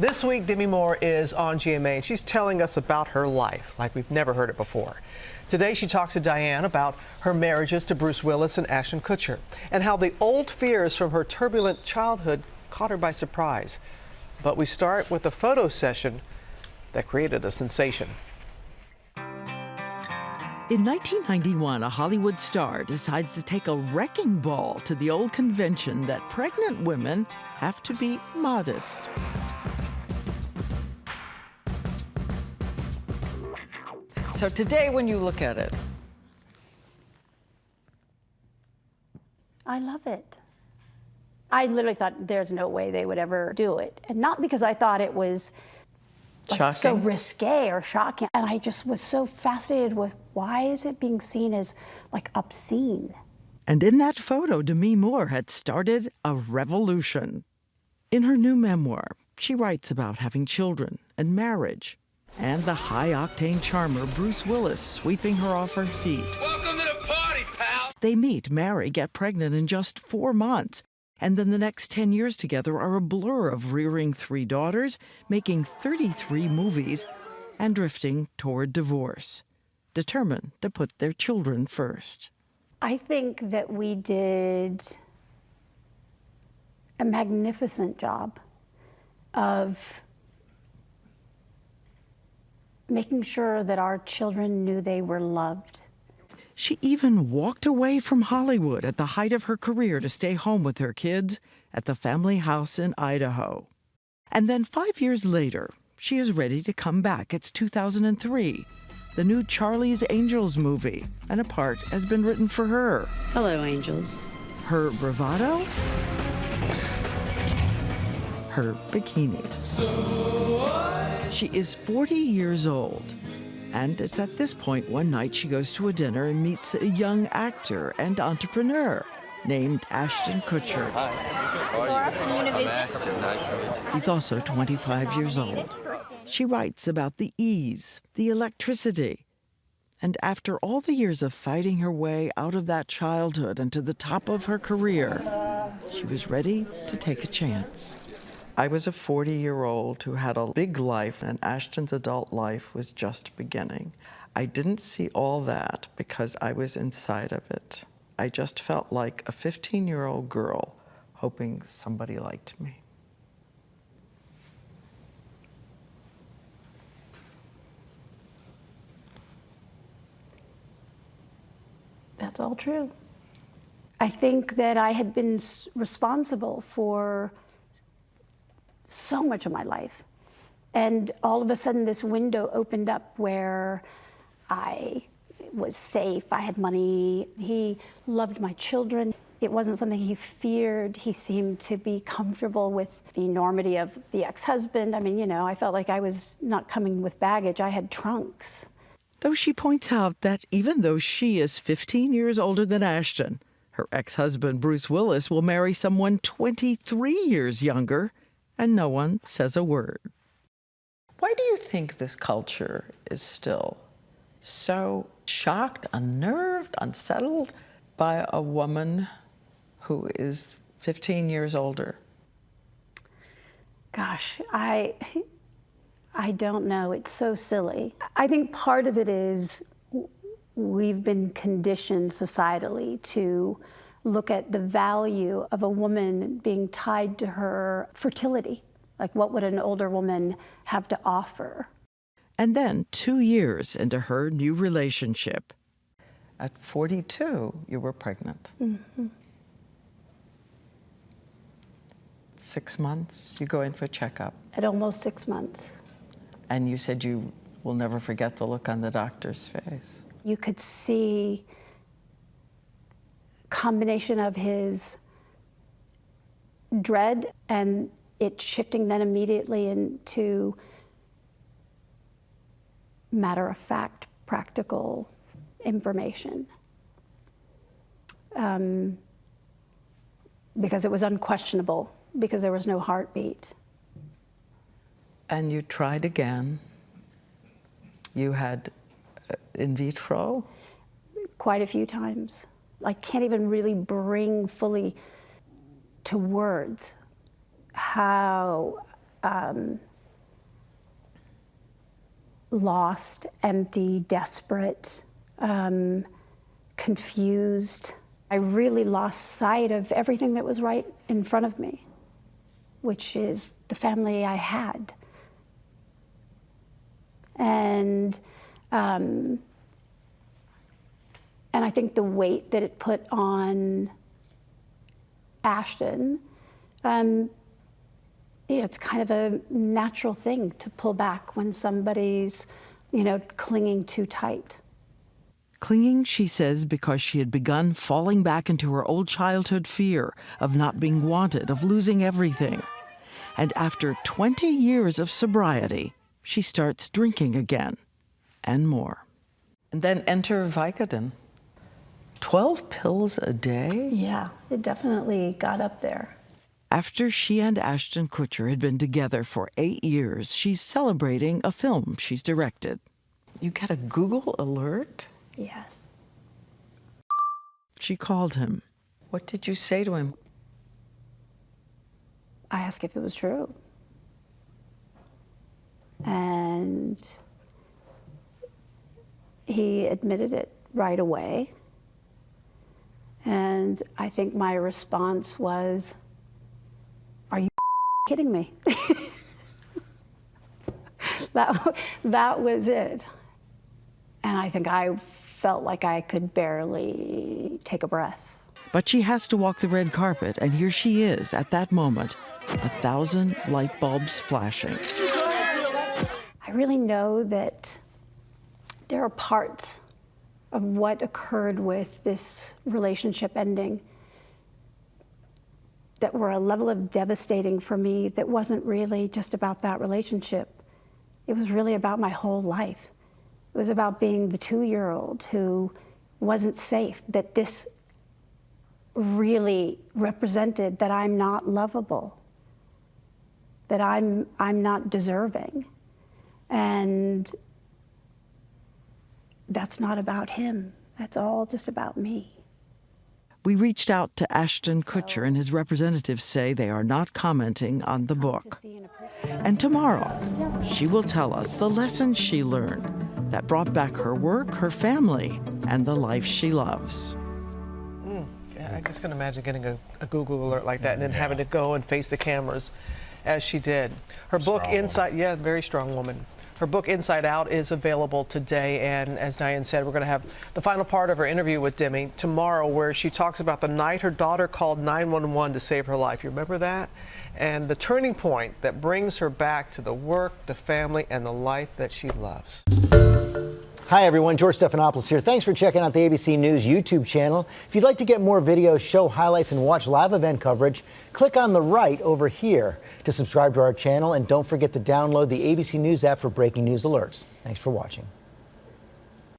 This week, Demi Moore is on GMA, and she's telling us about her life like we've never heard it before. Today, she talks to Diane about her marriages to Bruce Willis and Ashton Kutcher, and how the old fears from her turbulent childhood caught her by surprise. But we start with a photo session that created a sensation. In 1991, a Hollywood star decides to take a wrecking ball to the old convention that pregnant women have to be modest. So today, when you look at it, I love it. I literally thought there's no way they would ever do it. And not because I thought it was like so risque or shocking. And I just was so fascinated with why is it being seen as like obscene? And in that photo, Demi Moore had started a revolution. In her new memoir, she writes about having children and marriage, and the high-octane charmer Bruce Willis sweeping her off her feet. Welcome to the party, pal! They meet, marry, get pregnant in just 4 months, and then the next 10 years together are a blur of rearing 3 daughters, making 33 movies, and drifting toward divorce, determined to put their children first. I think that we did a magnificent job of making sure that our children knew they were loved. She even walked away from Hollywood at the height of her career to stay home with her kids at the family house in Idaho. And then 5 years later, she is ready to come back. It's 2003, the new Charlie's Angels movie, and a part has been written for her. Hello, angels. Her bravado, her bikini. She is 40 years old. And it's at this point one night she goes to a dinner and meets a young actor and entrepreneur named Ashton Kutcher. Hi. Laura from Univision. Ashton. Nice to meet you. He's also 25 years old. She writes about the ease, the electricity. And after all the years of fighting her way out of that childhood and to the top of her career, she was ready to take a chance. I was a 40-year-old who had a big life, and Ashton's adult life was just beginning. I didn't see all that because I was inside of it. I just felt like a 15-year-old girl hoping somebody liked me. That's all true. I think that I had been responsible for so much of my life. And all of a sudden this window opened up where I was safe, I had money, he loved my children. It wasn't something he feared. He seemed to be comfortable with the enormity of the ex-husband. I mean, you know, I felt like I was not coming with baggage, I had trunks. Though she points out that even though she is 15 years older than Ashton, her ex-husband Bruce Willis will marry someone 23 years younger, and no one says a word. Why do you think this culture is still so shocked, unnerved, unsettled by a woman who is 15 years older? Gosh, I don't know. It's so silly. I think part of it is we've been conditioned societally to look at the value of a woman being tied to her fertility. Like, what would an older woman have to offer? And then 2 years into her new relationship, at 42, you were pregnant. Mm-hmm. 6 months, you go in for a checkup. At almost 6 months. And you said you will never forget the look on the doctor's face. You could see combination of his dread and it shifting then immediately into matter-of-fact, practical information. Because it was unquestionable, because there was no heartbeat. And you tried again. You had in vitro? Quite a few times. I can't even really bring fully to words how lost, empty, desperate, confused. I really lost sight of everything that was right in front of me, which is the family I had. And I think the weight that it put on Ashton, it's kind of a natural thing to pull back when somebody's, clinging too tight. Clinging, she says, because she had begun falling back into her old childhood fear of not being wanted, of losing everything. And after 20 years of sobriety, she starts drinking again, and more. And then enter Vicodin. 12 pills a day? Yeah, it definitely got up there. After she and Ashton Kutcher had been together for 8 years, she's celebrating a film she's directed. You get a Google alert? Yes. She called him. What did you say to him? I asked if it was true. And he admitted it right away. And I think my response was, "Are you kidding me?" That was it. And I think I felt like I could barely take a breath. But she has to walk the red carpet, and here she is at that moment, 1,000 light bulbs flashing. I really know that there are parts of what occurred with this relationship ending that were a level of devastating for me that wasn't really just about that relationship. It was really about my whole life. It was about being the 2-year-old who wasn't safe, that this really represented that I'm not lovable, that I'm not deserving. And that's not about him. That's all just about me. We reached out to Ashton Kutcher, and his representatives say they are not commenting on the book. And tomorrow, she will tell us the lessons she learned that brought back her work, her family, and the life she loves. Yeah, I just can imagine getting a Google alert like that and then having to go and face the cameras as she did. Her book, Inside, very strong woman. Her book, Inside Out, is available today, and as Diane said, we're going to have the final part of her interview with Demi tomorrow, where she talks about the night her daughter called 911 to save her life. You remember that? And the turning point that brings her back to the work, the family, and the life that she loves. Hi everyone, George Stephanopoulos here. Thanks for checking out the ABC News YouTube channel. If you'd like to get more videos, show highlights, and watch live event coverage, click on the right over here to subscribe to our channel, and don't forget to download the ABC News app for breaking news alerts. Thanks for watching.